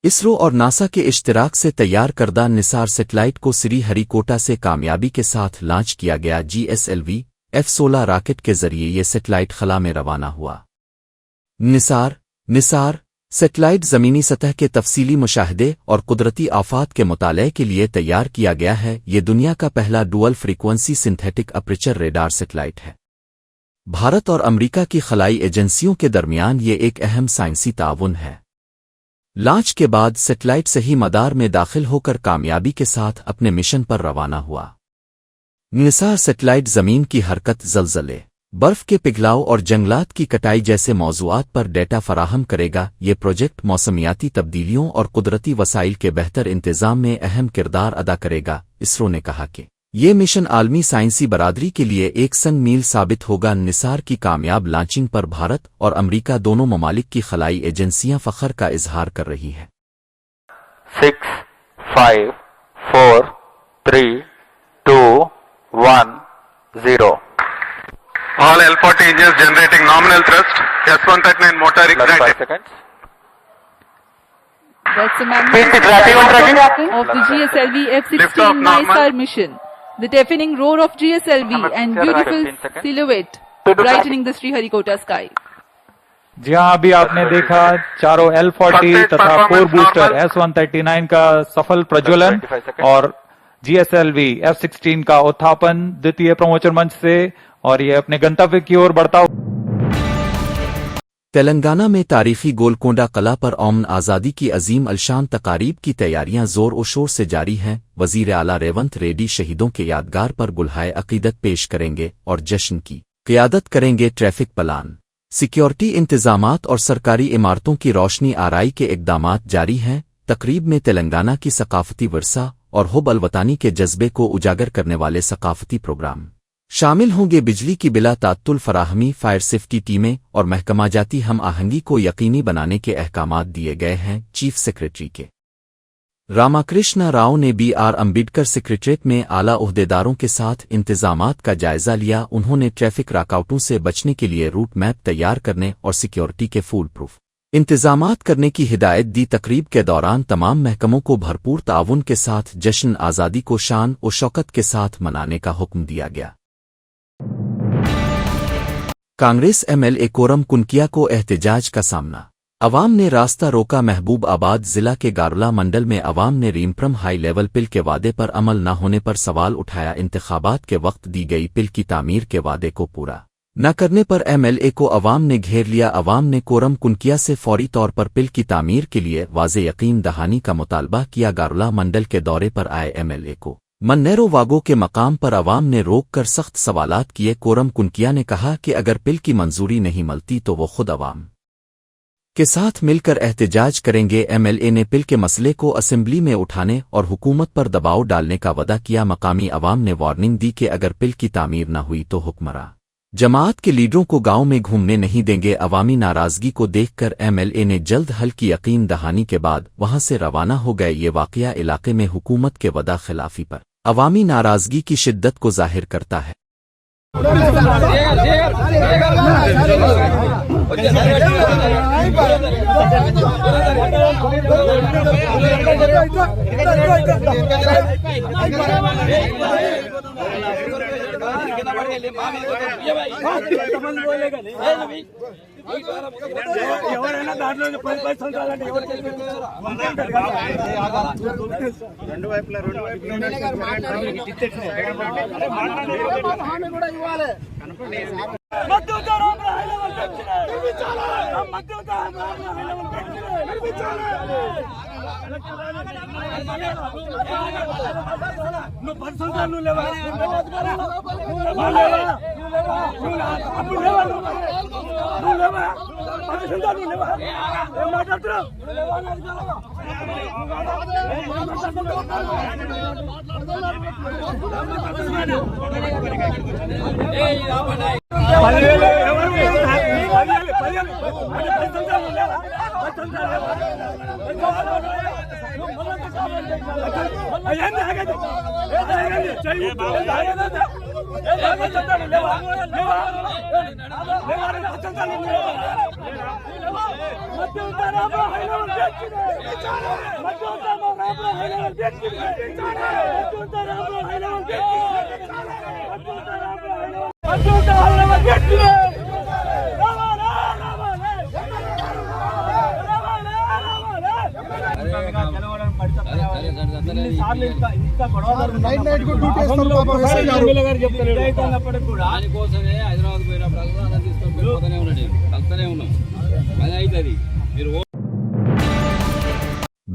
इसरो और नासा के इश्तिराक से तैयार करदा निसार सैटेलाइट को श्री हरिकोटा से कामयाबी के साथ लॉन्च किया गया। GSLV F-16 रॉकेट के जरिए ये सैटेलाइट खला में रवाना हुआ। निसार सैटेलाइट ज़मीनी सतह के तफसीली मुशाहदे और कुदरती आफात के मुताले के लिए तैयार किया गया है। ये दुनिया का पहला dual frequency synthetic aperture radar satellite है। भारत और अमेरिका की खलाई एजेंसियों के दरमियान ये एक अहम साइंसी ताउन है। लॉन्च के बाद सैटेलाइट सही मदार में दाखिल होकर कामयाबी के साथ अपने मिशन पर रवाना हुआ। निसार सैटेलाइट ज़मीन की हरकत, ज़लज़ले, बर्फ के पिघलाव और जंगलात की कटाई जैसे मौज़ूआत पर डेटा फराहम करेगा। ये प्रोजेक्ट मौसमियाती तब्दीलियों और कुदरती वसाइल के बेहतर इंतज़ाम में अहम किरदार अदा करेगा। इसरो ने कहा कि ये मिशन आलमी साइंसी बरादरी के लिए एक संग मील साबित होगा। निसार की कामयाब लॉन्चिंग पर भारत और अमेरिका दोनों ममालिक की खलाई एजेंसियां फ़ख्र का इजहार कर रही हैं। 6, 5, 4, 3, 2, 1, 0. All L40 engines generating nominal thrust. S139 motor ignited. 5 seconds. That's a Tracking. magnificent of the GSLV Lift off F-16 normal. NISAR mission. The deafening roar of GSLV and beautiful 15 seconds. silhouette brightening the Sriharikota sky. जी हाँ, अभी आपने देखा चारों L40 तथा 4 booster S139 का सफल प्रज्वलन 25 seconds. और GSLV F-16 का उत्थापन द्वितीय प्रमोचन मंच से, और ये अपने गंतव्य की ओर बढ़ता हुआ। तेलंगाना में तारीखी गोलकोंडा कला पर अमन आज़ादी की अजीम अलशान तकारीब की तैयारियां जोर और शोर से जारी हैं। वज़ीर आला रेवंत रेड्डी शहीदों के यादगार पर गुलहाए अकीदत पेश करेंगे और जश्न की क़ियादत करेंगे। ट्रैफिक प्लान, सिक्योरिटी इंतजामात और सरकारी इमारतों की रोशनी आराई के इक़दामात जारी हैं। तकरीब में तेलंगाना की सकाफती वर्सा और हुब अलवतानी के जज्बे को उजागर करने वाले सकाफती प्रोग्राम शामिल होंगे। बिजली की बिला तात्तुल फराहमी, फायर सेफ्टी टीमें और महकमा जाती हम आहंगी को यकीनी बनाने के अहकामात दिए गए हैं। चीफ सेक्रेटरी के रामाकृष्ण राव ने BR अम्बेडकर सेक्रेटरीट में आला ओहदेदारों के साथ इंतजामात का जायजा लिया। उन्होंने ट्रैफिक राकआउटों से बचने के लिए रूट मैप तैयार करने और सिक्योरिटी के फूल प्रूफ इंतजामात करने की हिदायत दी। तकरीब के दौरान तमाम महकमों को भरपूर ताउन के साथ जश्न आज़ादी को शान और शौकत के साथ मनाने का हुक्म दिया गया। कांग्रेस MLA कोरम कुनकिया को एहतजाज का सामना। अवाम ने रास्ता रोका। महबूब आबाद जिला के गारला मंडल में अवाम ने रीमप्रम हाई लेवल पिल के वादे पर अमल न होने पर सवाल उठाया। इंतखाबात के वक्त दी गई पिल की तामीर के वादे को पूरा न करने पर MLA को अवाम ने घेर लिया। अवाम ने कोरम कुनकिया से फौरी तौर पर पिल की तामीर के लिए वाज़े यकीन दहानी का मुतालबा किया। गारला मंडल के दौरे पर आए MLA को मन्नेरो वागो के मकाम पर अवाम ने रोक कर सख्त सवालात किए। कोरम कुनकिया ने कहा कि अगर पिल की मंजूरी नहीं मिलती तो वो खुद अवाम के साथ मिलकर एहतजाज करेंगे। MLA ने पिल के मसले को असेंबली में उठाने और हुकूमत पर दबाव डालने का वदा किया। मकामी अवाम ने वार्निंग दी कि अगर पिल की तामीर न हुई तो हुक्मरान जमात के लीडरों को गांव में घूमने नहीं देंगे। अवामी नाराजगी को देखकर MLA ने जल्द हल की यकीन दहानी के बाद वहां से रवाना हो गए। ये वाकया इलाके में हुकूमत के वदा खिलाफी पर अवामी नाराजगी की शिद्दत को जाहिर करता है। ఎవరైనా దాంట్లో 10 సంవత్సరాలంటే ఎవరికి రెండు వైపులా హామీ కూడా ఇవ్వాలి. నువ్వు 10 సంవత్సరాలు నువ్వు లేవా ఏం మాట్లాడుతున్నావు? దానికోసమే హైదరాబాద్ పోయినప్పుడు అన్నం తీసుకొని పోతూనే ఉన్నాడు, కలుస్తూనే ఉన్నాం. అది అవుతుంది మీరు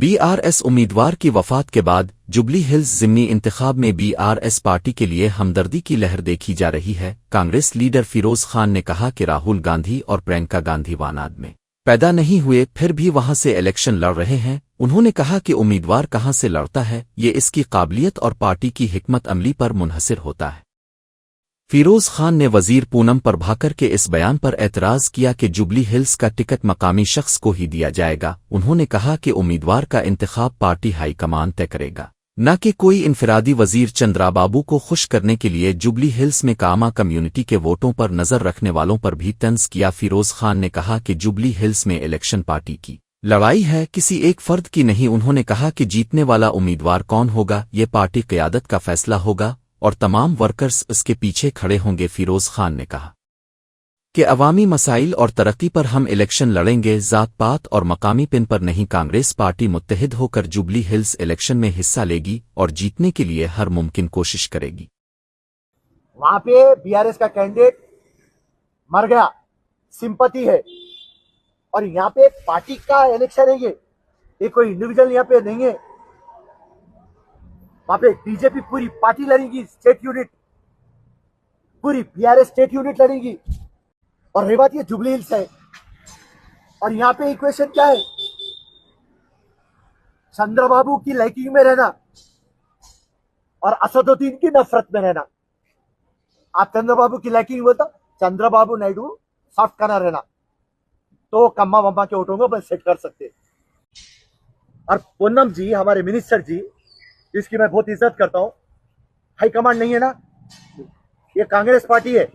BRS उम्मीदवार की वफात के बाद जुबली हिल्स जिमनी इंतखाब में BRS पार्टी के लिए हमदर्दी की लहर देखी जा रही है। कांग्रेस लीडर फिरोज खान ने कहा कि राहुल गांधी और प्रियंका गांधी वानाद में पैदा नहीं हुए फिर भी वहां से इलेक्शन लड़ रहे हैं। उन्होंने कहा कि उम्मीदवार कहां से लड़ता है ये इसकी काबिलियत और पार्टी की हिकमत अमली पर मुनहसिर होता है। फिरोज खान ने वजीर पूनम प्रभाकर के इस बयान पर एतराज किया कि जुबली हिल्स का टिकट मकामी शख्स को ही दिया जाएगा। उन्होंने कहा कि उम्मीदवार का इंतखाब पार्टी हाईकमान तय करेगा, न कि कोई इनफरादी वजीर। चंद्राबाबू को खुश करने के लिए जुबली हिल्स में कामा कम्युनिटी के वोटों पर नजर रखने वालों पर भी तंज किया। फिरोज खान ने कहा कि जुबली हिल्स में इलेक्शन पार्टी की लड़ाई है, किसी एक फर्द की नहीं। उन्होंने कहा कि जीतने वाला उम्मीदवार कौन होगा ये पार्टी क़यादत का फैसला होगा और तमाम वर्कर्स इसके पीछे खड़े होंगे। फिरोज खान ने कहा कि अवामी मसाइल और तरक्की पर हम इलेक्शन लड़ेंगे, जात पात और मकामी पिन पर नहीं। कांग्रेस पार्टी मुत्तहिद होकर जुबली हिल्स इलेक्शन में हिस्सा लेगी और जीतने के लिए हर मुमकिन कोशिश करेगी। वहां पे बीआरएस का कैंडिडेट मर गया, सिंपैथी है, और यहाँ पे पार्टी का इलेक्शन है। ये कोई इंडिविजुअल यहाँ पे नहीं है। वहां पे बीजेपी पूरी पार्टी लड़ेगी, स्टेट यूनिट, पूरी बीआरएस स्टेट यूनिट लड़ेगी। और रही बात ये जुबली हिल्स है, और यहाँ पे इक्वेशन क्या है? चंद्रबाबू की लाइकिंग में रहना और असदुद्दीन की नफरत में रहना। आप चंद्रबाबू की लाइकिंग बोलता, चंद्रबाबू नायडू सॉफ्ट करना रहना, तो कम्मा वम्मा के वोटों को बस सेट कर सकते। और पूनम जी हमारे मिनिस्टर जी, जिसकी मैं बहुत इज्जत करता हूं, हाईकमांड नहीं है ना, ये कांग्रेस पार्टी है।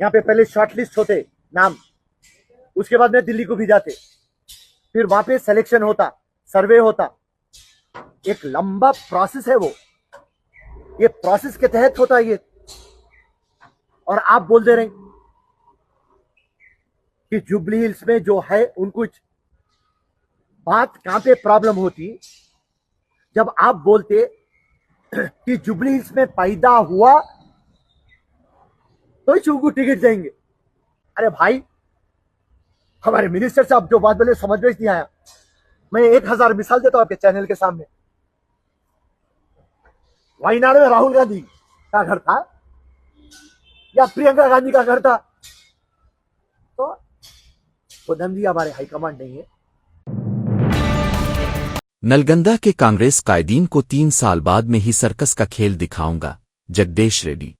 यहाँ पे पहले शॉर्टलिस्ट होते नाम, उसके बाद में दिल्ली को भी जाते, फिर वहां पे सिलेक्शन होता, सर्वे होता, एक लंबा प्रोसेस है वो। ये प्रोसेस के तहत होता है ये। और आप बोल दे रहे कि जुबली हिल्स में जो है उनको बात कहां पे प्रॉब्लम होती, जब आप बोलते कि जुबली हिल्स में पैदा हुआ तो चूंकू टिकट देंगे। अरे भाई, हमारे मिनिस्टर साहब जो बात बोले समझ में नहीं आया। मैं 1000 मिसाल देता हूं आपके चैनल के सामने। वायनाड में राहुल गांधी का घर था या प्रियंका गांधी का घर था, तो पूनम जी हमारे हाईकमांड नहीं है। नलगंदा के कांग्रेस कायदीन को 3 साल बाद में ही सर्कस का खेल दिखाऊंगा, जगदीश रेड्डी।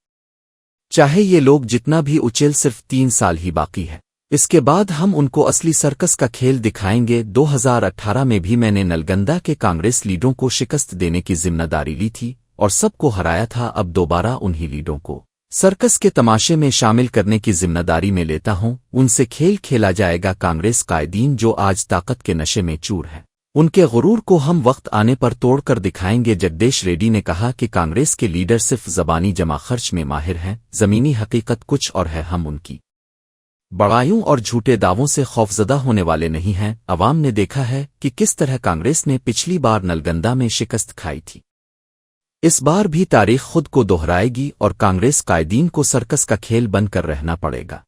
चाहे ये लोग जितना भी उछेल, सिर्फ 3 साल ही बाकी है, इसके बाद हम उनको असली सर्कस का खेल दिखाएंगे। 2018 में भी मैंने नलगंदा के कांग्रेस लीडरों को शिकस्त देने की जिम्मेदारी ली थी और सबको हराया था। अब दोबारा उन्हीं लीडरों को सर्कस के तमाशे में शामिल करने की जिम्मेदारी में लेता हूं। उनसे खेल खेला जाएगा। कांग्रेस कायदीन जो आज ताकत के नशे में चूर है, उनके गुरूर को हम वक्त आने पर तोड़कर दिखाएंगे। जगदीश रेड्डी ने कहा कि कांग्रेस के लीडर सिर्फ जबानी जमा खर्च में माहिर हैं, जमीनी हकीकत कुछ और है। हम उनकी बड़ाइयों और झूठे दावों से खौफजदा होने वाले नहीं हैं। अवाम ने देखा है कि किस तरह कांग्रेस ने पिछली बार नलगंदा में शिकस्त खाई थी। इस बार भी तारीख खुद को दोहराएगी और कांग्रेस कायदीन को सर्कस का खेल बनकर रहना पड़ेगा।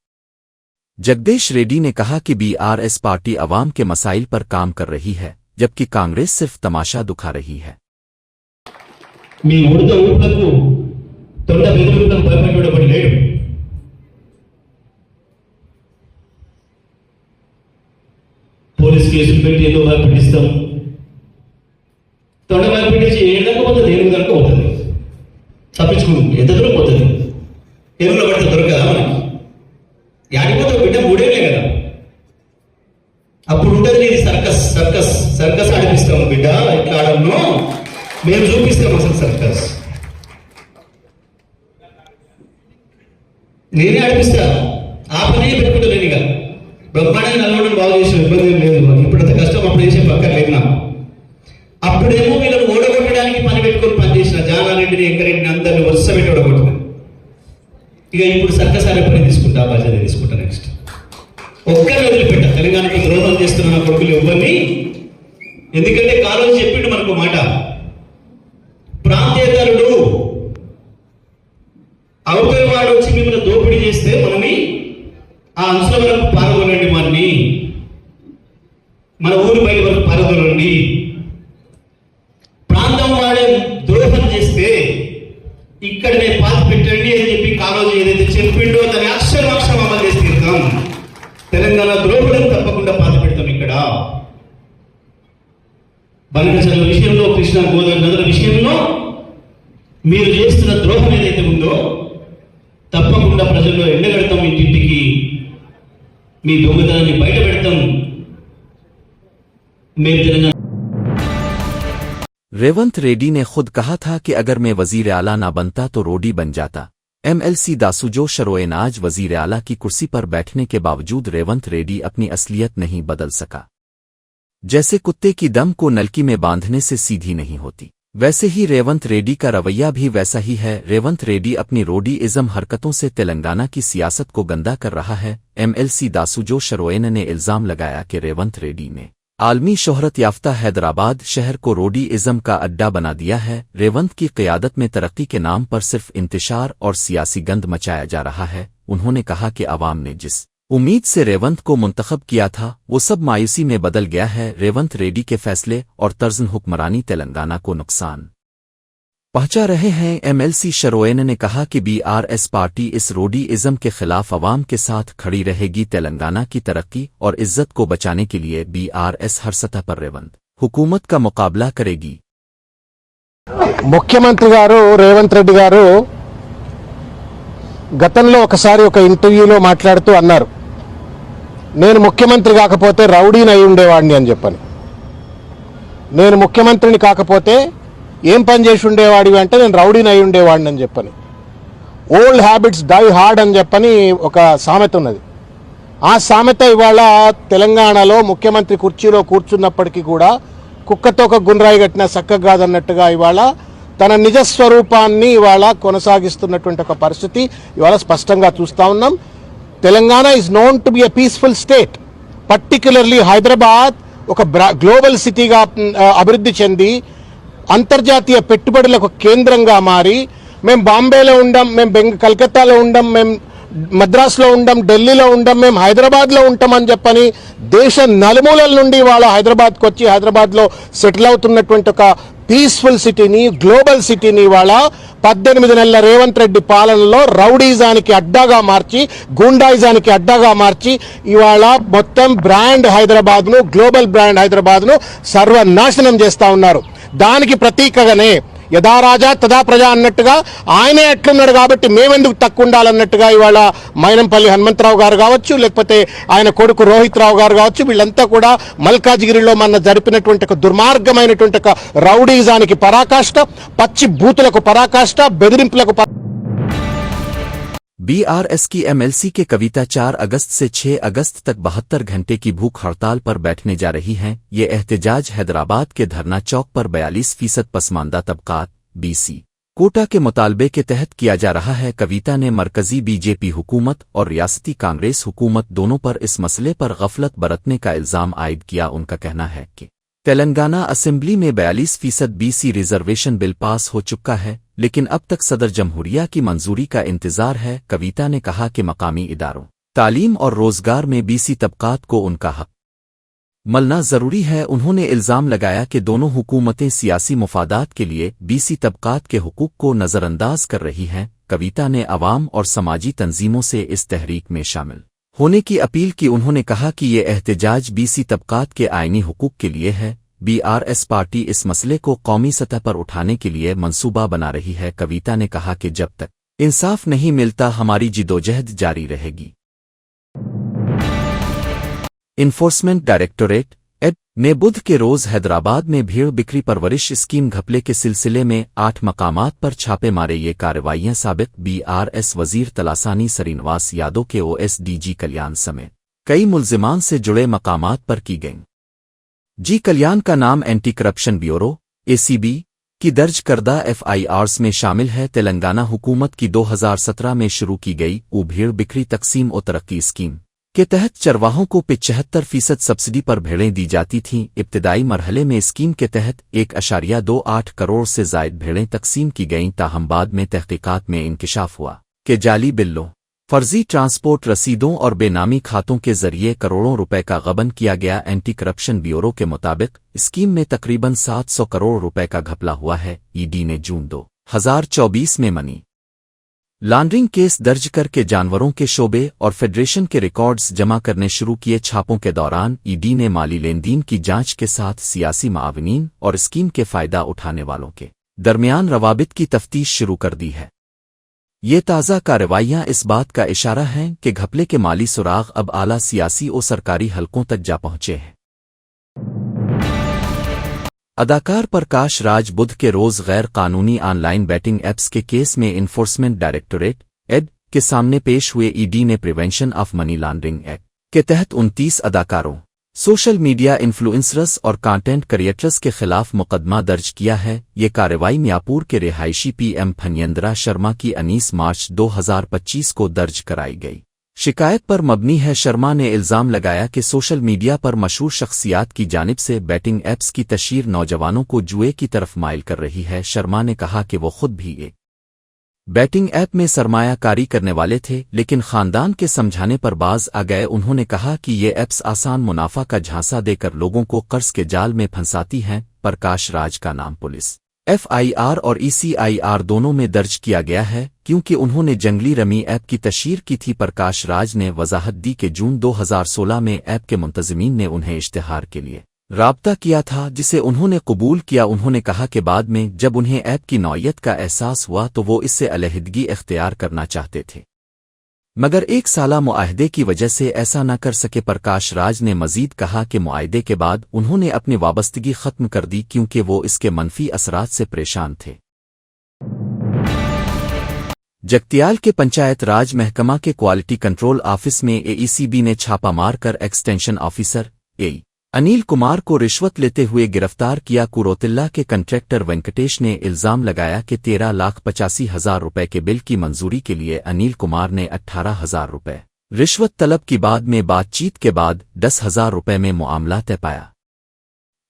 जगदीश रेड्डी ने कहा कि बीआरएस पार्टी अवाम के मसाइल पर काम कर रही है, जबकि कांग्रेस सिर्फ तमाशा दुखा रही है। పోలీస్ కేసులు పెట్టి ఏదో భయపెట్టిస్తాం, తొండ భయపెట్టించి ఏళ్ళకు పోతే దేవుని కనుక పోతుంది, తప్పించుకుంటుంది, ఎంత దూరం పోతుంది, ఎరువులో పడితే దొరకదా మనకి, యాడిపోతే బిడ్డ మూడేళ్ళే కదా, అప్పుడు ఉంటుంది నేను సర్కస్ సర్కస్ సర్కస్ ఆడిపిస్తాము బిడ్డ, ఇట్లా ఆడము మేము చూపిస్తాం అసలు సర్కస్. నేనే ఆడిపిస్తా, ఆ పని పెట్టుకుంటా. నేను ఇక బ్రహ్మాండంగా నల్గొండను బాగు చేసిన ఇబ్బంది ఏం లేదు. ఇప్పుడంత కష్టం అప్పుడు చేసే పక్కన లేదు నాకు. అప్పుడేమో వీళ్ళని ఓడగొట్టడానికి పని పెట్టుకొని పనిచేసిన జానారెడ్డిని, ఎంకరెడ్డిని అందరిని వరుస పెట్టి ఓడగొట్టిన. ఇక ఇప్పుడు సర్కసారి పని తీసుకుంటా, బాధ్యత తీసుకుంటా. నెక్స్ట్ ఒక్కరిని వదిలిపెట్టా. తెలంగాణకు ద్రోహం చేస్తున్న నా కొడుకులు ఎవరిని, ఎందుకంటే కాలేజీ చెప్పిండు మనకు మాట, ప్రాంతేతరుడు అవతలి వాడు వచ్చి మిమ్మల్ని దోపిడీ చేస్తే మనని ఆ అంశుల వరకు పారదోలండి, మనని మన ఊరి బయట వరకు పారదోలండి. ప్రాంతం వాడే ద్రోహం చేస్తే ఇక్కడనే పాతి పెట్టండి అని చెప్పి కాలేజీ ఏదైతే చెప్పిండో దాన్ని అక్షరం అమలు చేసి తీరుతాం. తెలంగాణ ద్రోహులను తప్పకుండా పాతి పెడతాం. ఇక్కడ బనకచర్ల విషయంలో, కృష్ణా గోదావరి నదుల విషయంలో మీరు చేస్తున్న ద్రోహం ఏదైతే ఉందో తప్పకుండా ప్రజల్లో ఎండగడతాం. ఇంటింటికి మీ దొంగతనాన్ని బయట పెడతాం. మేము తెలంగాణ रेवंत रेड्डी ने खुद कहा था कि अगर मैं वजीर आला ना बनता तो रोडी बन जाता। एमएलसी दासूजो शरोएन आज वजीर आला की कुर्सी पर बैठने के बावजूद रेवंत रेड्डी अपनी असलियत नहीं बदल सका। जैसे कुत्ते की दम को नलकी में बांधने से सीधी नहीं होती, वैसे ही रेवंत रेड्डी का रवैया भी वैसा ही है। रेवंत रेड्डी अपनी रोडीइज्म हरकतों से तेलंगाना की सियासत को गंदा कर रहा है। एमएलसी दासूजो शरोएन ने इल्जाम लगाया कि रेवंत रेड्डी ने आलमी शोहरत याफ्ता हैदराबाद शहर को रोडीइज्म का अड्डा बना दिया है। रेवंत की क़यादत में तरक्की के नाम पर सिर्फ इंतशार और सियासी गंद मचाया जा रहा है। उन्होंने कहा कि आवाम ने जिस उम्मीद से रेवंत को मुंतखब किया था वो सब मायूसी में बदल गया है। रेवंत रेड्डी के फैसले और तर्ज़ हुक्मरानी तेलंगाना को नुकसान पहुंचा रहे हैं। एमएलसी शरोएन ने कहा कि बीआरएस पार्टी इस रोडीइज्म के खिलाफ अवाम के साथ खड़ी रहेगी। तेलंगाना की तरक्की और इज्जत को बचाने के लिए बीआरएस हर सतह पर रेवंत हुकूमत का मुकाबला करेगी। ముఖ్యమంత్రి గారు రేవంత్ రెడ్డి గారు గతంలో ఒకసారి ఒక ఇంటర్వ్యూలో మాట్లాడుతూ అన్నారు, నేను ముఖ్యమంత్రి కాకపోతే రౌడీని అయి ఉండేవాడిని అని చెప్పని. నేను ముఖ్యమంత్రిని కాకపోతే ఏం పని చేసి ఉండేవాడివి అంటే నేను రౌడీని అయి ఉండేవాడిని అని చెప్పని. ఓల్డ్ హ్యాబిట్స్ డై హార్డ్ అని చెప్పని ఒక సామెత ఉన్నది. ఆ సామెత ఇవాళ తెలంగాణలో ముఖ్యమంత్రి కుర్చీలో కూర్చున్నప్పటికీ కూడా కుక్కతో ఒక గుండ్రాయి కట్టిన చక్కగా కాదన్నట్టుగా ఇవాళ తన నిజస్వరూపాన్ని ఇవాళ కొనసాగిస్తున్నటువంటి ఒక పరిస్థితి ఇవాళ స్పష్టంగా చూస్తూ ఉన్నాం. Telangana is known to be a peaceful state. Particularly Hyderabad ఒక గ్లోబల్ సిటీగా అభివృద్ధి చెంది అంతర్జాతీయ పెట్టుబడులకు కేంద్రంగా మారి మేము బాంబేలో ఉండం, మేము కలకత్తాలో ఉండం, మేము మద్రాసులో ఉండం, ఢిల్లీలో ఉండం, మేము హైదరాబాద్లో ఉంటామని చెప్పని దేశ నలుమూలల నుండి వాళ్ళ హైదరాబాద్కి వచ్చి హైదరాబాద్లో సెటిల్ అవుతున్నటువంటి ఒక పీస్ఫుల్ సిటీని, గ్లోబల్ సిటీని ఇవాళ 18 నెలల రేవంత్ రెడ్డి పాలనలో రౌడీజానికి అడ్డాగా మార్చి, గూండాయిజానికి అడ్డాగా మార్చి ఇవాళ మొత్తం బ్రాండ్ హైదరాబాద్ను, గ్లోబల్ బ్రాండ్ హైదరాబాద్ను సర్వనాశనం చేస్తూ ఉన్నారు. దానికి ప్రతీకగానే యథా రాజా తదా ప్రజ అన్నట్టుగా ఆయనే ఎట్లున్నాడు కాబట్టి మేమెందుకు తక్కువ ఉండాలన్నట్టుగా ఇవాళ మైనంపల్లి హనుమంతరావు గారు కావచ్చు, లేకపోతే ఆయన కొడుకు రోహిత్ రావు గారు కావచ్చు, వీళ్ళంతా కూడా మల్కాజ్గిరిలో మన జరిపినటువంటి ఒక దుర్మార్గమైనటువంటి ఒక రౌడీజానికి పరాకాష్ట, పచ్చి బూతులకు పరాకాష్ట, బెదిరింపులకు बीआरएस की एमएलसी के कविता 4 अगस्त से 6 अगस्त तक 72 घंटे की भूख हड़ताल पर बैठने जा रही हैं। ये एहतजाज हैदराबाद के धरना चौक पर 42% पसमानदा तबकात बीसी कोटा के मुतालबे के तहत किया जा रहा है। कविता ने मरकजी बीजेपी हुकूमत और रियासती कांग्रेस हुकूमत दोनों पर इस मसले पर गफलत बरतने का इल्जाम आयद किया। उनका कहना है कि तेलंगाना असेंबली में 42% बीसी रिजर्वेशन बिल पास हो चुका है, लेकिन अब तक सदर जमहूरिया की मंजूरी का इंतजार है। कविता ने कहा कि मकामी इदारों, तालीम और रोजगार में बीसी तबकात को उनका हक मलना जरूरी है। उन्होंने इल्जाम लगाया कि दोनों हुकूमतें सियासी मुफादात के लिए बीसी तबकात के हुकूक को नजरअंदाज कर रही हैं। कविता ने अवाम और समाजी तंजीमों से इस तहरीक में शामिल होने की अपील की। उन्होंने कहा कि ये एहतजाज बीसी तबकात के आईनी हुकूक के लिए है। बीआरएस पार्टी इस मसले को कौमी सतह पर उठाने के लिए मंसूबा बना रही है। कविता ने कहा कि जब तक इंसाफ नहीं मिलता हमारी जिदोजहद जारी रहेगी। इन्फोर्समेंट डायरेक्टोरेट एड ने बुध के रोज हैदराबाद में भीड़ बिक्री परवरिश स्कीम घपले के सिलसिले में 8 मकामात पर छापे मारे। ये कार्रवाइयां साबिक BRS वजीर तलासानी श्रीनिवास यादव के OSDG कल्याण समेत कई मुल्जिमान से जुड़े मकामात पर की गईं। जी कल्याण का नाम एंटी करप्शन ब्यूरो ACB की दर्ज करदा FIRs में शामिल है। तेलंगाना हुकूमत की 2017 में शुरू की गई भीड़ बिक्री तकसीम और तरक्की स्कीम के तहत चरवाहों को 75% सब्सिडी पर भेड़ें दी जाती थीं। इब्तिदाई मरहले में स्कीम के तहत 1.28 करोड़ से जायद भेड़ें तकसीम की गईं, ताहम बाद में तहकीकात में इंकिशाफ हुआ कि जाली बिल्लों, फर्जी ट्रांसपोर्ट रसीदों और बेनामी खातों के जरिए करोड़ों रुपए का गबन किया गया। एंटी करप्शन ब्यूरो के मुताबिक स्कीम में तकरीबन 700 करोड़ रुपए का घपला हुआ है। ED ने जून 2024 में मनी लॉन्ड्रिंग केस दर्ज करके जानवरों के शोबे और फेडरेशन के रिकॉर्ड्स जमा करने शुरू किए। छापों के दौरान ED ने माली लेन देन की जांच के साथ सियासी मावनीन और स्कीम के फायदा उठाने वालों के दरमियान रवाबित की तफ्तीश शुरू कर दी है। ये ताज़ा कार्रवाइयां इस बात का इशारा हैं कि घपले के माली सुराग अब आला सियासी और सरकारी हलकों तक जा पहुंचे हैं। अदाकार प्रकाश राज बुध के रोज गैर कानूनी ऑनलाइन बैटिंग एप्स के केस में इन्फोर्समेंट डायरेक्टोरेट ED के सामने पेश हुए। ED ने prevention of money laundering act के तहत 29 अदाकारों, सोशल मीडिया इन्फ्लुएंसर्स और कंटेंट क्रिएटर्स के खिलाफ मुकदमा दर्ज किया है। ये कार्रवाई मियापुर के रिहायशी PM फनियंद्रा शर्मा की 19 मार्च 2025 को दर्ज कराई गई। शिकायत पर मबनी है। शर्मा ने इल्जाम लगाया कि सोशल मीडिया पर मशहूर शख्सियात की जानिब से बैटिंग एप्स की तशहीर नौजवानों को जुए की तरफ माइल कर रही है। शर्मा ने कहा कि वो खुद भी एक बैटिंग ऐप में सरमायाकारी करने वाले थे, लेकिन खानदान के समझाने पर बाज आ गए। उन्होंने कहा कि ये ऐप्स आसान मुनाफा का झांसा देकर लोगों को कर्ज के जाल में फंसाती हैं। प्रकाश राज का नाम पुलिस FIR और ECIR दोनों में दर्ज किया गया है क्योंकि उन्होंने जंगली रमी ऐप की तशहीर की थी। प्रकाश राज ने वजाहत दी कि जून 2016 में ऐप के मुंतज़मीन ने उन्हें इश्तिहार के लिए राब्ता किया था, जिसे उन्होंने कबूल किया। उन्होंने कहा कि बाद में जब उन्हें ऐप की नौयत का एहसास हुआ तो वो इससे अलहदगी इख्तियार करना चाहते थे, मगर 1 साला मुआहदे की वजह से ऐसा न कर सके। प्रकाश राज ने मजीद कहा कि मुआहदे के बाद उन्होंने अपनी वाबस्तगी खत्म कर दी क्योंकि वो इसके मनफी असरात से परेशान थे। जगतियाल के पंचायत राज महकमा के क्वालिटी कंट्रोल ऑफिस में AECB ने छापा मारकर extension officer AE Anil Kumar को रिश्वत लेते हुए गिरफ्तार किया। कुरोतिल्ला के कंट्रैक्टर वेंकटेश ने इल्जाम लगाया कि 13,85,000 रुपए के बिल की मंजूरी के लिए अनिल कुमार ने 18,000 रुपए रिश्वत तलब की। बाद में बातचीत के बाद 10,000 रुपए में मामला तय पाया।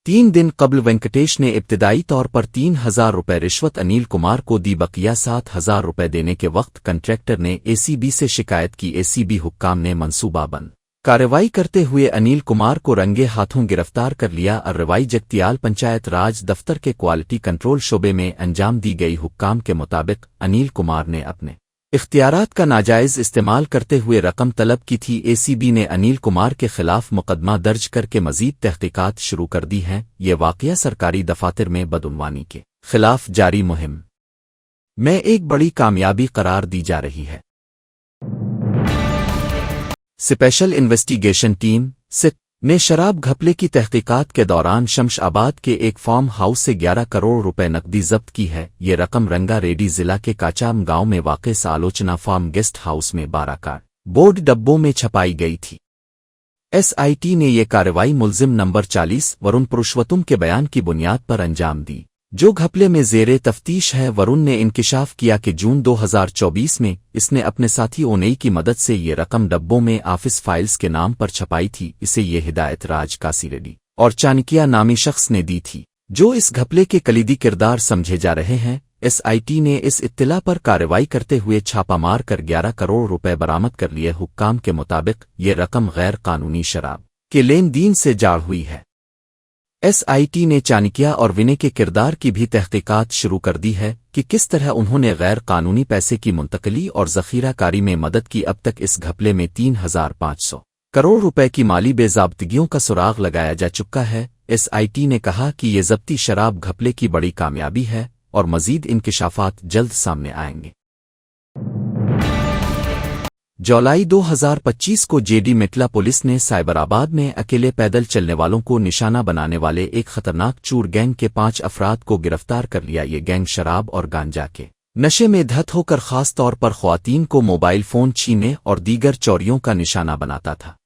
3 दिन कबल वेंकटेश ने इब्तिदाई तौर पर 3,000 रुपए रिश्वत अनिल कुमार को दी। बकिया 7,000 रुपए देने के वक्त कंट्रैक्टर ने ACB से शिकायत की। ACB हुक्काम ने मंसूबाबंद कार्रवाई करते हुए अनिल कुमार को रंगे हाथों गिरफ्तार कर लिया। कार्रवाई जगतियाल पंचायत राज दफ्तर के क्वालिटी कंट्रोल शोबे में अंजाम दी गई। हुक्काम के मुताबिक अनिल कुमार ने अपने इख्तियारात का नाजायज इस्तेमाल करते हुए रकम तलब की थी। ACB ने अनिल कुमार के खिलाफ मुकदमा दर्ज करके मजीद तहकीकात शुरू कर दी हैं। ये वाकया सरकारी दफातर में बदउनवानी के खिलाफ जारी मुहिम में एक बड़ी कामयाबी करार दी जा रही है। स्पेशल इन्वेस्टिगेशन टीम SIT ने शराब घपले की तहकीकात के दौरान शमशाबाद के एक फार्म हाउस से 11 करोड़ रुपए नकदी जब्त की है। ये रकम रंगारेड्डी जिला के काचाम गांव में वाक़े आलोचना फार्म गेस्ट हाउस में 12 कार्ड बोर्ड डब्बों में छपाई गई थी। SIT ने ये कार्रवाई मुल्जिम नंबर 40 वरुण पुरुषोत्तम के बयान की बुनियाद पर अंजाम दी, जो घपले में ज़ेरे तफ्तीश है। वरुण ने इंकिशाफ किया कि जून 2024 में इसने अपने साथी ओनई की मदद से ये रकम डब्बों में ऑफिस फाइल्स के नाम पर छपाई थी। इसे ये हिदायत राज कासीरेड्डी और चाणक्या नामी शख्स ने दी थी, जो इस घपले के कलीदी किरदार समझे जा रहे हैं। SIT ने इस इत्तला पर कार्रवाई करते हुए छापा मार कर 11 करोड़ रुपए बरामद कर लिए। हुक्काम के मुताबिक ये रकम गैर कानूनी शराब के लेन देन से जाड़ हुई है। SIT ने चाणक्या और विनय के किरदार की भी तहकीकात शुरू कर दी है कि किस तरह उन्होंने गैर कानूनी पैसे की मुंतकली और ज़ख़ीरा कारी में मदद की। अब तक इस घपले में 3,500 करोड़ रुपए की माली बेज़ाब्तगियों का सुराग लगाया जा चुका है। SIT ने कहा कि ये ज़ब्ती शराब घपले की बड़ी कामयाबी है और मज़ीद इंकिशाफात जल्द सामने आएंगे। जुलाई 2025 को जेडी मिटला पुलिस ने साइबराबाद में अकेले पैदल चलने वालों को निशाना बनाने वाले एक खतरनाक चूर गैंग के 5 अफराद को गिरफ्तार कर लिया। ये गैंग शराब और गांजा के नशे में धत होकर खास तौर पर ख्वातीन को मोबाइल फोन छीनने और दीगर चोरियों का निशाना बनाता था।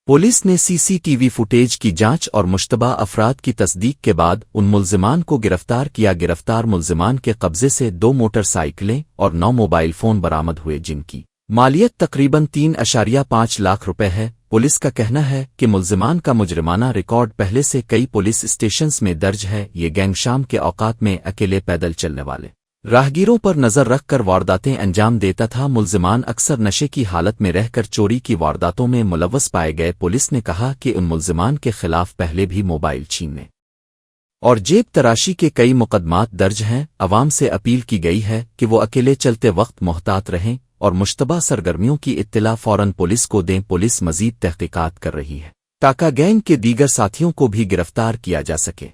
पुलिस ने सीसीटीवी फुटेज की जांच और मुश्तबा अफराद की तस्दीक के बाद उन मुल्जिमान को गिरफ्तार किया। गिरफ्तार मुल्जिमान के कब्जे से 2 मोटरसाइकिलें और 9 मोबाइल फोन बरामद हुए, जिनकी मालियत तकरीबन 3.5 लाख रुपए है। पुलिस का कहना है कि मुल्जिमान का मुजरिमाना रिकॉर्ड पहले से कई पुलिस स्टेशंस में दर्ज है। ये गैंग शाम के औकात में अकेले पैदल चलने वाले राहगीरों पर नजर रखकर वारदातें अंजाम देता था। मुल्जिमान अक्सर नशे की हालत में रहकर चोरी की वारदातों में मुलव्वस पाए गए। पुलिस ने कहा कि उन मुल्जिमान के खिलाफ पहले भी मोबाइल छीनने और जेब तराशी के कई मुकदमात दर्ज हैं। अवाम से अपील की गई है कि वो अकेले चलते वक्त मोहतात रहें और मुश्तबा सरगर्मियों की इत्तला फौरन पुलिस को दें। पुलिस मजीद तहकीकात कर रही है ताकि गैंग के दीगर साथियों को भी गिरफ्तार किया जा सके।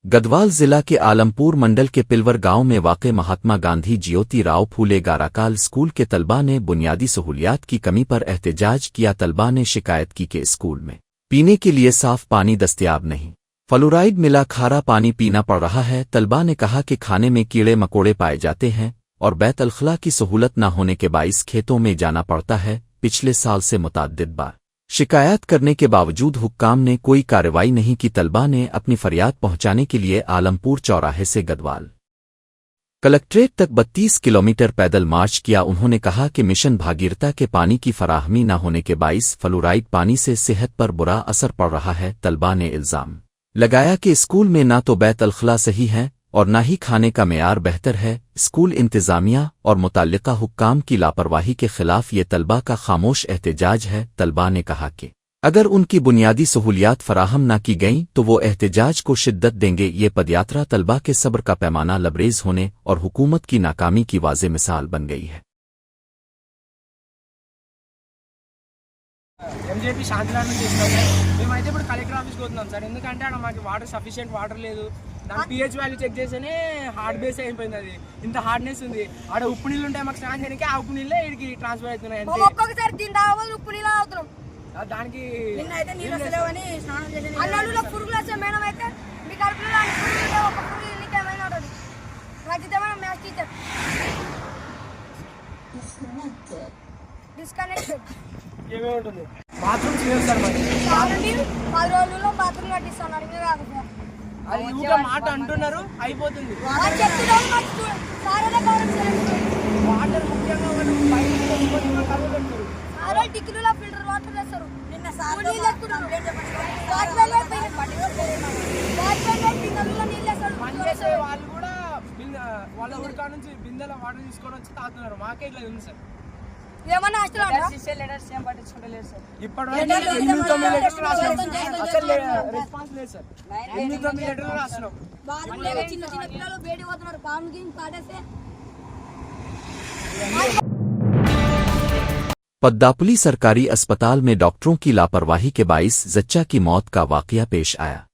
गढ़वाल जिला के आलमपुर मंडल के पिलवर गांव में वाक़ महात्मा गांधी ज्योति राव फूले गाराकाल स्कूल के तलबा ने बुनियादी सहूलियात की कमी पर एहतजाज किया। तलबा ने शिकायत की कि स्कूल में पीने के लिए साफ पानी दस्तयाब नहीं, फ्लोराइड मिला खारा पानी पीना पड़ रहा है। तलबा ने कहा कि खाने में कीड़े मकोड़े पाए जाते हैं और बैत-अल-खला की सहूलत न होने के बाइस खेतों में जाना पड़ता है। पिछले साल से मुतअद्दिद बार शिकायत करने के बावजूद हुक्काम ने कोई कार्रवाई नहीं की। तलबा ने अपनी फरियाद पहुंचाने के लिए आलमपुर चौराहे से गढ़वाल कलेक्ट्रेट तक 32 किलोमीटर पैदल मार्च किया। उन्होंने कहा कि मिशन भागीरथा के पानी की फराहमी न होने के बाइस फ्लोराइड पानी से सेहत पर बुरा असर पड़ रहा है। तलबा ने इल्जाम लगाया कि स्कूल में ना तो बैत-अल-खला सही है और ना ही खाने का मेयार बेहतर है। स्कूल इंतजामिया और मुताल्लिका हुक्काम की लापरवाही के खिलाफ ये तलबा का खामोश एहतजाज है। तलबा ने कहा कि अगर उनकी बुनियादी सहूलियात फराहम न की गईं तो वो एहतजाज को शिद्दत देंगे। ये पदयात्रा तलबा के सब्र का पैमाना लबरेज होने और हुकूमत की नाकामी की वाज़े मिसाल बन गई है। ఎంజేపీ శాంతినగర్ నుంచి ఇస్తాము. మేమైతే ఇప్పుడు కలెక్టర్ ఆఫీస్కి వస్తున్నాం సార్. ఎందుకంటే అక్కడ మాకు వాటర్ సఫిషియెంట్ వాటర్ లేదు. దాని pH వాల్యూ చెక్ చేస్తేనే హార్డ్ బేస్ అయిపోయింది. అది ఇంత హార్డ్నెస్ ఉంది. ఆడ ఉప్పు నీళ్ళు ఉంటాయి మాకు స్నానం చేయడానికి. ఆ ఉప్పు నీళ్ళే ఇక్కడికి ట్రాన్స్ఫర్ అవుతున్నాయి. ఒక్కొక్కసారి దీని తాగబోదు ఉప్పు నీళ్ళు తాగుతున్నాం. దానికి నిన్నైతే నీళ్ళు వస్తలేవని స్నానం చేసి అన్నలో పురుగులు వచ్చే మేడం అయితే మీ కడుపులో ఒక పురుగు ఇల్లుకి ఏమైనా ఉంటుంది. రజితమైన మ్యాథ్స్ టీచర్ డిస్కనెక్టెడ్ ఏమే ఉంటుంది. బాత్రూమ్ చేయాలి సార్. మరి 10 రోజుల్లో బాత్రూమ్ కట్టిస్తున్నారు. ఇంకా కాకపోతే అది ఊగా మాట అంటున్నారు, అయిపోతుంది. వాటర్ ముఖ్యంగా వాళ్ళు బయట టిక్కిలో ఫిల్టర్ వాటర్ వేస్తారు. నిన్న వాళ్ళు కూడా వాళ్ళ ఊరికా నుంచి బిందెల వాటర్ తీసుకొని వచ్చి తాగుతున్నారు. మాకే ఇట్లా ఉంది సార్. ఏమన్నా पद्दापुली सरकारी अस्पताल में डॉक्टरों की लापरवाही के बाइस जच्चा की मौत का वाकया पेश आया।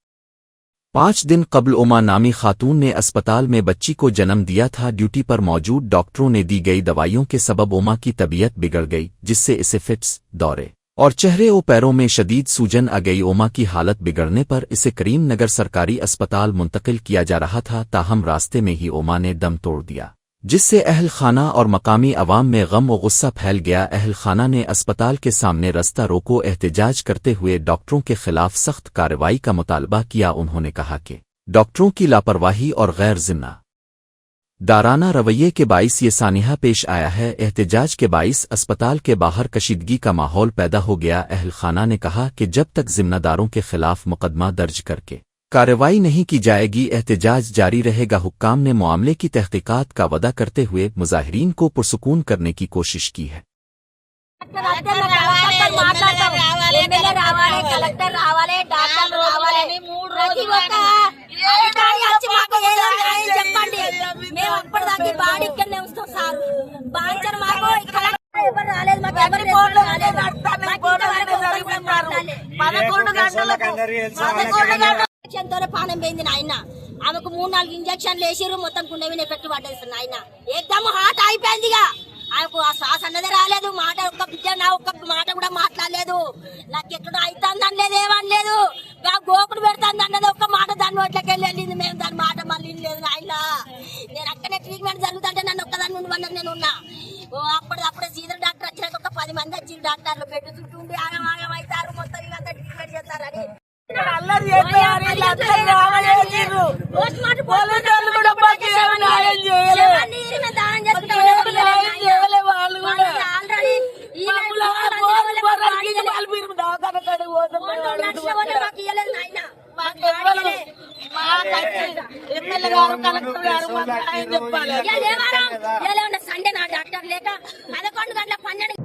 5 दिन कबल उमा नामी खातून ने अस्पताल में बच्ची को जन्म दिया था। ड्यूटी पर मौजूद डॉक्टरों ने दी गई दवाइयों के सबब उमा की तबीयत बिगड़ गई, जिससे इसे फिट्स, दौरे और चेहरे और पैरों में शदीद सूजन आ गई। उमा की हालत बिगड़ने पर इसे करीम नगर सरकारी अस्पताल मुंतकिल किया जा रहा था। ताहम रास्ते में ही उमा ने दम तोड़ दिया, जिससे अहल खाना और मकामी अवाम में गम और गुस्सा फैल गया। अहल खाना ने अस्पताल के सामने रास्ता रोको एहतजाज करते हुए डॉक्टरों के खिलाफ सख्त कार्रवाई का मुतालबा किया। उन्होंने कहा कि डॉक्टरों की लापरवाही और गैर जिम्मा दाराना रवैये के बाइस ये सानिहा पेश आया है। एहतजाज के बाइस अस्पताल के बाहर कशीदगी का माहौल पैदा हो गया। अहल खाना ने कहा कि जब तक जिम्मेदारों के खिलाफ मुकदमा दर्ज करके कार्रवाई नहीं की जाएगी, एहतजाज जारी रहेगा। हुक्काम ने मामले की तहकीकात का वादा करते हुए मुजाहिरीन को पुरसुकून करने की कोशिश की है। ఇంజక్షన్ తోనే పానం పోయింది నాయన. ఆమెకు 3-4 ఇంజక్షన్లు వేసిర్రు, మొత్తం కుండవిని ఎఫెక్ట్ పడ్డది నాయన. ఏకదమ్ హార్ట్ అయిపోయింది. ఇక ఆమెకు ఆ శ్వాస అన్నదే రాలేదు, మాట ఒక్క బిడ్డ నా ఒక్క మాట కూడా మాట్లాడలేదు. నాకు ఎక్కడ అవుతుంది అనలేదు, ఏమనలేదు. గోకుడు పెడుతుంది అన్నది ఒక్క మాట దాని నోట్లోకి వెళ్ళింది. మేము దాని మాట మళ్ళీ లేదు నాయన. నేను అక్కడే ట్రీట్మెంట్ జరుగుతుంటే నన్ను ఒక్కదాన్ని ఉండమన్నది నేను ఉన్నా. అప్పుడే సీజన్ డాక్టర్ వచ్చినాక ఒక 10 మంది వచ్చి డాక్టర్లు బెడ్ చుట్టూ ఉండి ఆగం అవుతారు, మొత్తం ఇదంతా ట్రీట్మెంట్ చేస్తారని సండే నా డాక్టర్ లేక 11 గంటల 12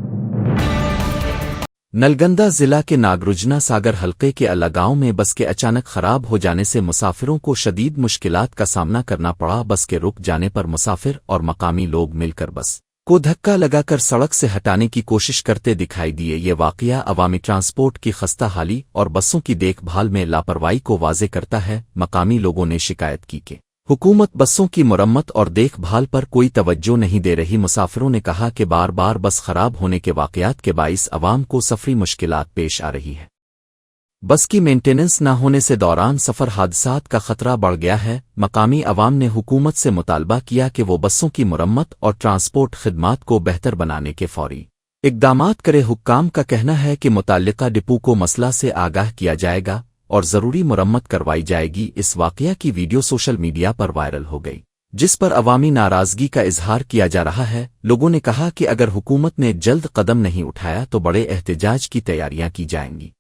नलगंदा जिला के नागरुजना सागर हलके के अल्ला गांव में बस के अचानक खराब हो जाने से मुसाफिरों को शदीद मुश्किलात का सामना करना पड़ा। बस के रुक जाने पर मुसाफिर और मकामी लोग मिलकर बस को धक्का लगाकर सड़क से हटाने की कोशिश करते दिखाई दिए। ये वाकया अवामी ट्रांसपोर्ट की खस्ता हाली और बसों की देखभाल में लापरवाही को वाजे करता है। मकामी लोगों ने शिकायत की कि हुकूमत बसों की मुरम्मत और देखभाल पर कोई तवज्जो नहीं दे रही। मुसाफिरों ने कहा कि बार बार बस खराब होने के वाकयात के बाइस अवाम को सफरी मुश्किलात पेश आ रही है। बस की मेंटेनेंस न होने से दौरान सफर हादसात का खतरा बढ़ गया है। मकामी अवाम ने हुकूमत से मुतालबा किया कि वो बसों की मुरम्मत और ट्रांसपोर्ट खिदमात को बेहतर बनाने के फौरी इक़दामात करे। हुक्काम का कहना है कि मुताल्लिका डिपो को मसला से आगाह किया जाएगा और जरूरी मुरम्मत करवाई जाएगी। इस वाकया की वीडियो सोशल मीडिया पर वायरल हो गई, जिस पर अवामी नाराजगी का इजहार किया जा रहा है। लोगों ने कहा कि अगर हुकूमत ने जल्द कदम नहीं उठाया तो बड़े एहतजाज की तैयारियां की जाएंगी।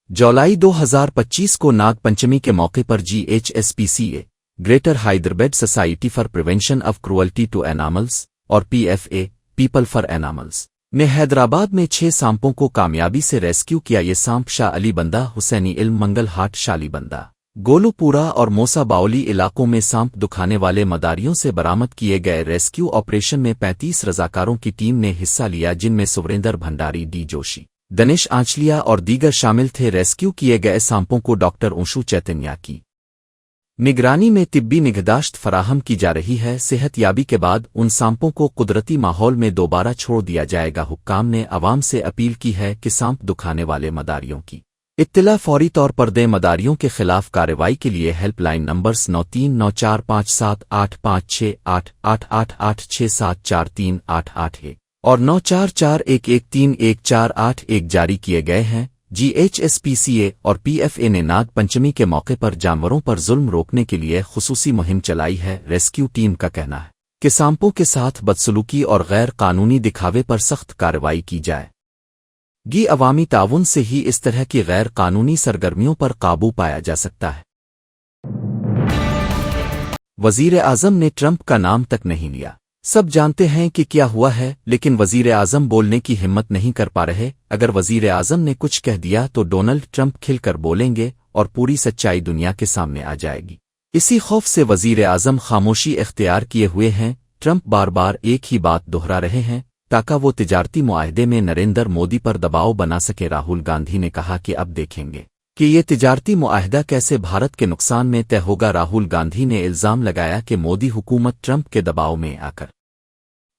जुलाई 2025 को नाग पंचमी के मौके पर GHSPCA Greater Hyderabad Society for Prevention of Cruelty to Animals और PFA पीपल फॉर एनिमल्स ने हैदराबाद में 6 सांपों को कामयाबी से रेस्क्यू किया। ये सांप शाह अली बंदा, हुसैनी इल्म, मंगल हाट, शालीबंदा, गोलूपुरा और मोसा बाउली इलाकों में सांप दुखाने वाले मदारियों से बरामद किए गए। रेस्क्यू ऑपरेशन में 35 रजाकारों की टीम ने हिस्सा लिया, जिनमें सुरेंद्र भंडारी, डी जोशी, दनेश आंचलिया और दीगर शामिल थे। रेस्क्यू किए गए सांपों को डॉक्टर ऊंशू चैतन्या की निगरानी में तिब्बी निगहदाश्त फराहम की जा रही है। सेहतयाबी के बाद उन सांपों को कुदरती माहौल में दोबारा छोड़ दिया जाएगा। हुक्काम ने अवाम से अपील की है कि सांप दुखाने वाले मदारियों की इत्तला फौरी तौर पर दें। मदारियों के खिलाफ कार्रवाई के लिए हेल्पलाइन नंबर्स 939457888678867438 और 9441131481 जारी किए गए हैं। GHSPCA और PFA ने नाग पंचमी के मौके पर जानवरों पर जुल्म रोकने के लिए खुसूसी मुहिम चलाई है। रेस्क्यू टीम का कहना है कि सांपों के साथ बदसलूकी और गैर कानूनी दिखावे पर सख्त कार्रवाई की जाएगी। अवामी ताउन से ही इस तरह की गैर कानूनी सरगर्मियों पर काबू पाया जा सकता है। वजीर आजम ने ट्रंप का नाम तक नहीं लिया। सब जानते हैं कि क्या हुआ है, लेकिन वजीर आजम बोलने की हिम्मत नहीं कर पा रहे। अगर वजीर आजम ने कुछ कह दिया तो डोनाल्ड ट्रंप खिलकर बोलेंगे और पूरी सच्चाई दुनिया के सामने आ जाएगी। इसी खौफ से वजीर आजम खामोशी इख्तियार किए हुए हैं। ट्रंप बार बार एक ही बात दोहरा रहे हैं ताकि वो तिजारती मुआहदे में नरेंद्र मोदी पर दबाव बना सके। राहुल गांधी ने कहा कि अब देखेंगे कि ये तिजारती मुआहदा कैसे भारत के नुकसान में तय होगा। राहुल गांधी ने इल्जाम लगाया कि मोदी हुकूमत ट्रंप के दबाव में आकर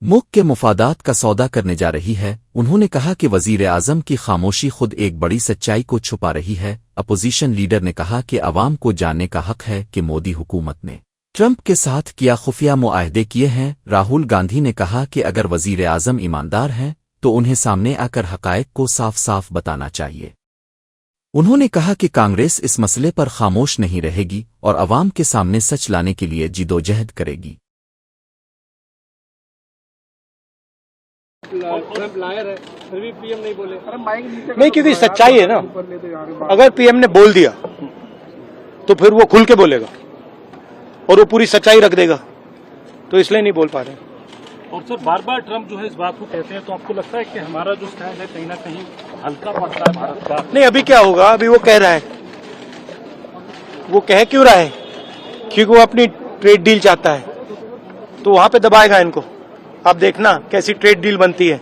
मुल्क के मुफादात का सौदा करने जा रही है। उन्होंने कहा कि वजीर आजम की खामोशी खुद एक बड़ी सच्चाई को छुपा रही है। अपोजिशन लीडर ने कहा कि अवाम को जानने का हक है कि मोदी हुकूमत ने ट्रंप के साथ क्या खुफिया मुआहदे किए हैं। राहुल गांधी ने कहा कि अगर वजीर आजम ईमानदार हैं तो उन्हें सामने आकर हकायक को साफ साफ बताना चाहिए। उन्होंने कहा कि कांग्रेस इस मसले पर खामोश नहीं रहेगी और अवाम के सामने सच लाने के लिए जिदोजहद करेगी। लायर है, फिर भी पीएम नहीं बोले। नहीं, क्योंकि सच्चाई है ना। अगर पीएम ने बोल दिया तो फिर वो खुल के बोलेगा और वो पूरी सच्चाई रख देगा, तो इसलिए नहीं बोल पा रहे। और सर बार बार ट्रंप जो है इस बात को कहते हैं, तो आपको लगता है कि हमारा जो स्टैंड है कहीं ना कहीं हल्का पड़ता है भारत का? नहीं, अभी क्या होगा, अभी वो कह रहा है। वो कह क्यों रहा है? क्योंकि वो अपनी ट्रेड डील चाहता है, तो वहां पे दबाएगा इनको। आप देखना कैसी ट्रेड डील बनती है।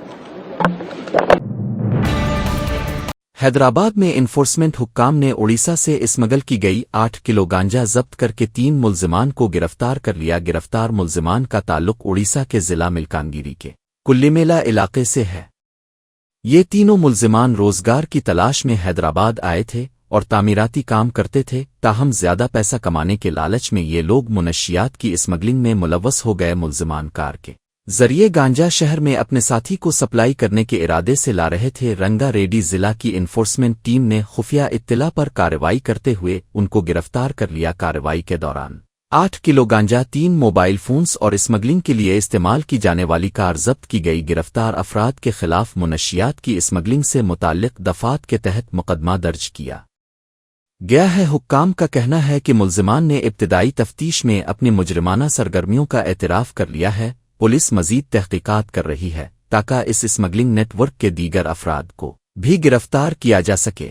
हैदराबाद में इन्फोर्समेंट हुक्काम ने उड़ीसा से स्मगल की गई 8 किलो गांजा जब्त करके 3 मुलजिमान को गिरफ्तार कर लिया। गिरफ्तार मुलजिमान का ताल्लुक उड़ीसा के जिला मिल्कानगिरी के कुल्लीमेला इलाके से है। ये तीनों मुलजिमान रोजगार की तलाश में हैदराबाद आए थे और तामीराती काम करते थे, ताहम ज्यादा पैसा कमाने के लालच में ये लोग मुनशियात की स्मगलिंग में मुलव्वस हो गए। मुलजिमान कार के जरिए गांजा शहर में अपने साथी को सप्लाई करने के इरादे से ला रहे थे। रंगा रेड्डी जिला की इन्फोर्समेंट टीम ने खुफिया इत्तला पर कार्रवाई करते हुए उनको गिरफ्तार कर लिया। कार्रवाई के दौरान 8 किलो गांजा, 3 मोबाइल फोन्स और स्मगलिंग के लिए इस्तेमाल की जाने वाली कार जब्त की गई। गिरफ्तार अफराद के खिलाफ मुनशियात की स्मगलिंग से मुताल्लिक दफात के तहत मुकदमा दर्ज किया गया है। हुक्काम का कहना है कि मुलजिमान ने इब्तिदाई तफ्तीश में अपनी मुजरिमाना सरगर्मियों का एतराफ़ कर लिया है। पुलिस मजीद तहकीकात कर रही है ताकि इस स्मगलिंग नेटवर्क के दीगर अफराद को भी गिरफ्तार किया जा सके।